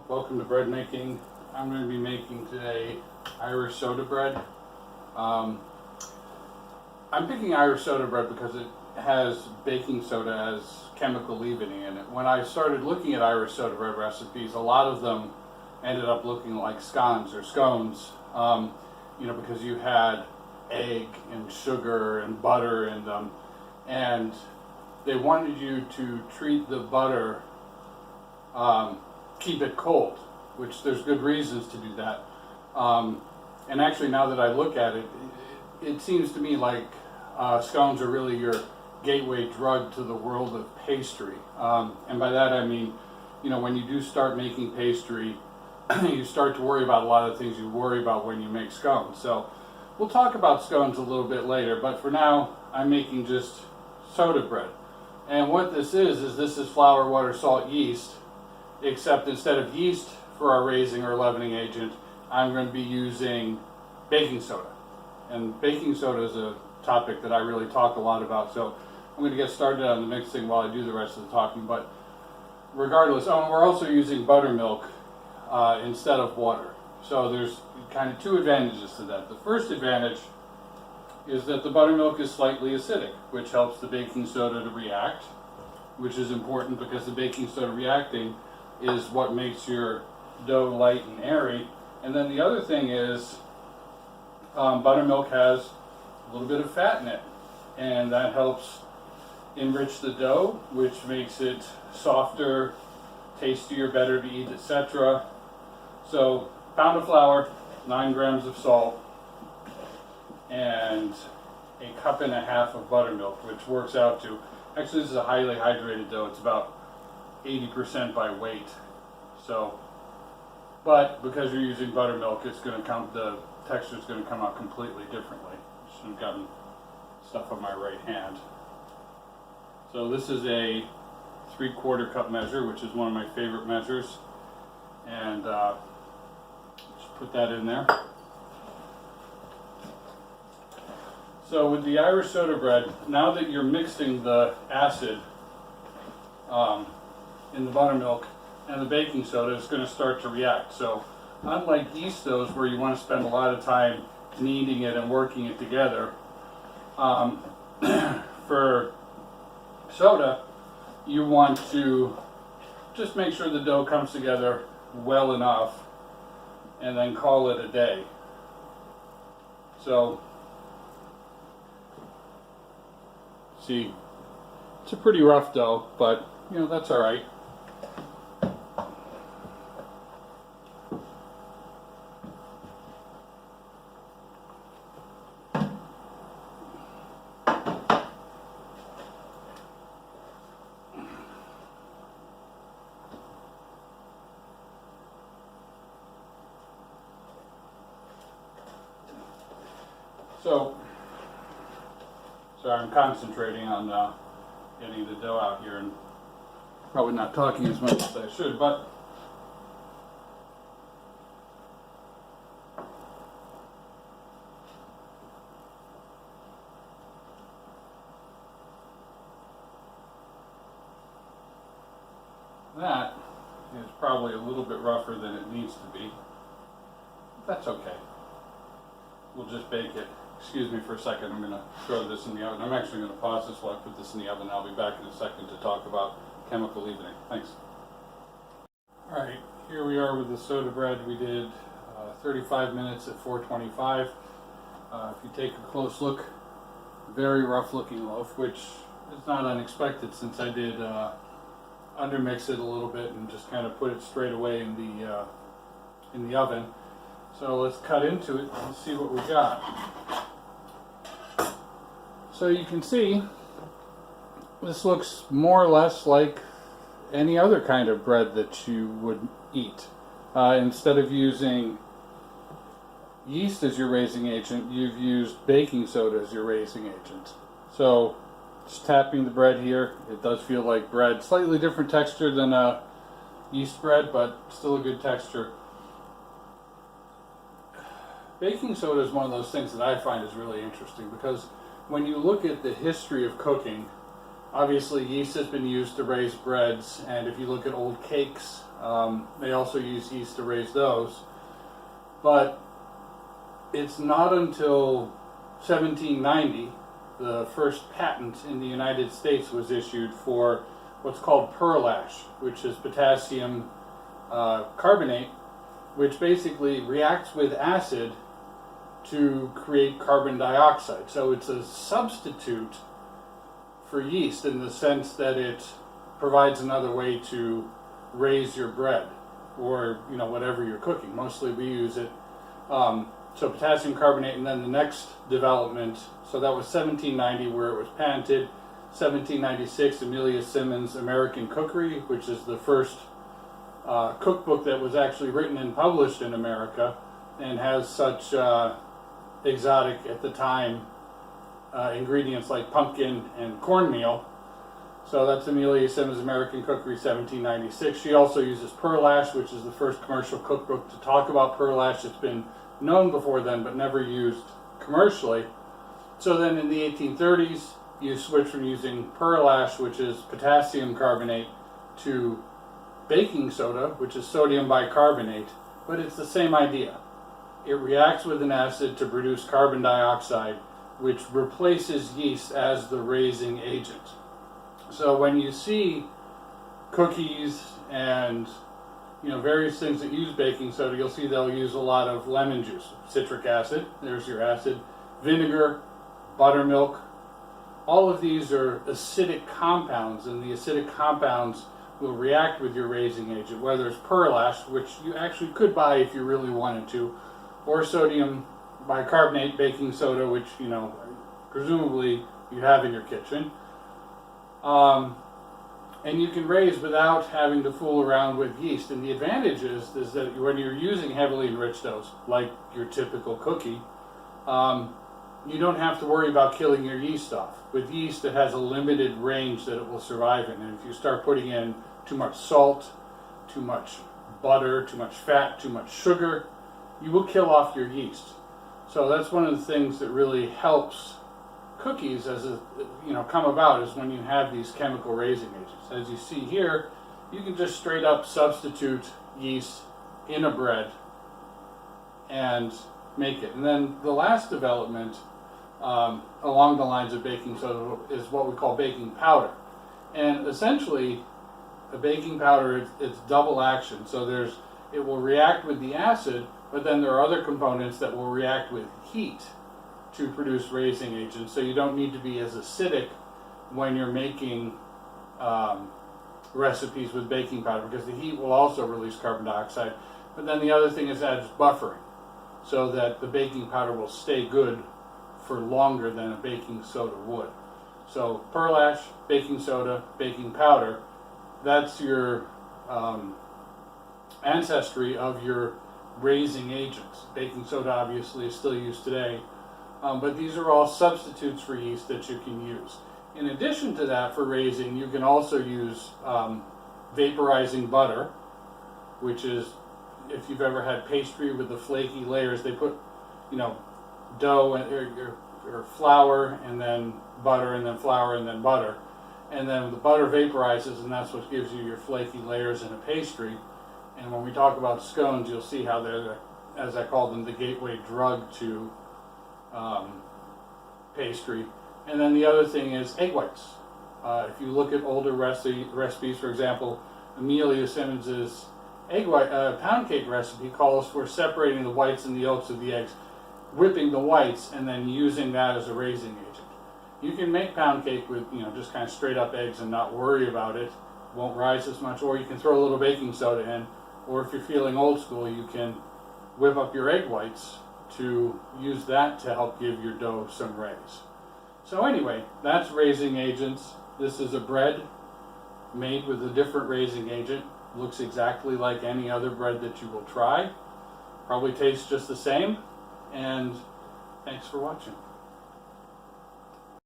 Welcome to bread making. I'm going to be making today Irish soda bread. I'm picking Irish soda bread because it has baking soda as chemical leavening in it. When I started looking at Irish soda bread recipes, a lot of them ended up looking like scones or scones, because you had egg and sugar and butter in them, and they wanted you to treat the butter, keep it cold, which there's good reasons to do that. And actually, now that I look at it, it seems to me like scones are really your gateway drug to the world of pastry. And by that I mean, when you do start making pastry, you start to worry about a lot of things you worry about when you make scones. So we'll talk about scones a little bit later, but for now I'm making just soda bread. And what this is flour, water, salt, yeast, except instead of yeast for our raising or leavening agent, I'm going to be using baking soda. And baking soda is a topic that I really talk a lot about, so I'm going to get started on the mixing while I do the rest of the talking. But regardless, we're also using buttermilk instead of water. So there's kind of two advantages to that. The first advantage is that the buttermilk is slightly acidic, which helps the baking soda to react, which is important because the baking soda reacting is what makes your dough light and airy. And then the other thing is buttermilk has a little bit of fat in it, and that helps enrich the dough, which makes it softer, tastier, better to eat, etc. So, pound of flour, 9 grams of salt, and a cup and a half of buttermilk, which works out to, actually this is a highly hydrated dough, it's about 80% by weight. So, but because you're using buttermilk, it's going to come, the texture is going to come out completely differently. Should have gotten stuff on my right hand. So this is a 3/4 cup measure, which is one of my favorite measures, and just put that in there. So with the Irish soda bread, now that you're mixing the acid in the buttermilk and the baking soda, it's going to start to react. So unlike yeast doughs, where you want to spend a lot of time kneading it and working it together, for soda, you want to just make sure the dough comes together well enough and then call it a day. So, see, it's a pretty rough dough, but that's all right. So, sorry, I'm concentrating on getting the dough out here and probably not talking as much as I should, but that is probably a little bit rougher than it needs to be. That's okay. We'll just bake it. Excuse me for a second, I'm going to throw this in the oven. I'm actually going to pause this while I put this in the oven. I'll be back in a second to talk about chemical leavening. Thanks. Alright, here we are with the soda bread. We did 35 minutes at 425. If you take a close look, very rough looking loaf, which is not unexpected since I did undermix it a little bit and just kind of put it straight away in the oven. So let's cut into it and see what we got. So you can see this looks more or less like any other kind of bread that you would eat. Instead of using yeast as your raising agent, you've used baking soda as your raising agent. So just tapping the bread here, it does feel like bread. Slightly different texture than a yeast bread, but still a good texture. Baking soda is one of those things that I find is really interesting because when you look at the history of cooking, obviously yeast has been used to raise breads, and if you look at old cakes, They also use yeast to raise those. But it's not until 1790 the first patent in the United States was issued for what's called pearl ash, which is potassium carbonate, which basically reacts with acid to create carbon dioxide. So it's a substitute for yeast in the sense that it provides another way to raise your bread or whatever you're cooking. Mostly we use it. So potassium carbonate, and then the next development, so that was 1790 where it was patented. 1796, Amelia Simmons' American Cookery, which is the first cookbook that was actually written and published in America and has such exotic at the time ingredients like pumpkin and cornmeal. So that's Amelia Simmons' American Cookery, 1796. She also uses pearl ash, which is the first commercial cookbook to talk about pearl ash. It's been known before then, but never used commercially. So then in the 1830s, you switch from using pearl ash, which is potassium carbonate, to baking soda, which is sodium bicarbonate, but it's the same idea. It reacts with an acid to produce carbon dioxide, which replaces yeast as the raising agent. So when you see cookies and various things that use baking soda, you'll see they'll use a lot of lemon juice, citric acid, there's your acid, vinegar, buttermilk. All of these are acidic compounds, and the acidic compounds will react with your raising agent, whether it's pearl ash, which you actually could buy if you really wanted to, or sodium bicarbonate baking soda, which presumably you have in your kitchen. And you can raise without having to fool around with yeast. And the advantage is that when you're using heavily enriched doughs, like your typical cookie, you don't have to worry about killing your yeast off. With yeast, it has a limited range that it will survive in. And if you start putting in too much salt, too much butter, too much fat, too much sugar, you will kill off your yeast. So that's one of the things that really helps cookies come about, is when you have these chemical raising agents. As you see here, you can just straight up substitute yeast in a bread and make it. And then the last development along the lines of baking soda is what we call baking powder. And essentially, a baking powder, it's double action. So it will react with the acid, but then there are other components that will react with heat to produce raising agents. So you don't need to be as acidic when you're making recipes with baking powder, because the heat will also release carbon dioxide. But then the other thing is that it's buffering, so that the baking powder will stay good for longer than a baking soda would. So pearl ash, baking soda, baking powder, that's your ancestry of your raising agents. Baking soda obviously is still used today, but these are all substitutes for yeast that you can use. In addition to that, for raising, you can also use vaporizing butter, which is, if you've ever had pastry with the flaky layers, they put, dough or flour and then butter and then flour and then butter. And then the butter vaporizes, and that's what gives you your flaky layers in a pastry. And when we talk about scones, you'll see how they're, as I call them, the gateway drug to pastry. And then the other thing is egg whites. If you look at older recipes, for example, Amelia Simmons's pound cake recipe calls for separating the whites and the yolks of the eggs, whipping the whites, and then using that as a raising agent. You can make pound cake with just kind of straight up eggs and not worry about it. It won't rise as much, or you can throw a little baking soda in, or if you're feeling old school, you can whip up your egg whites to use that to help give your dough some raise. So anyway, that's raising agents. This is a bread made with a different raising agent. Looks exactly like any other bread that you will try. Probably tastes just the same. And thanks for watching.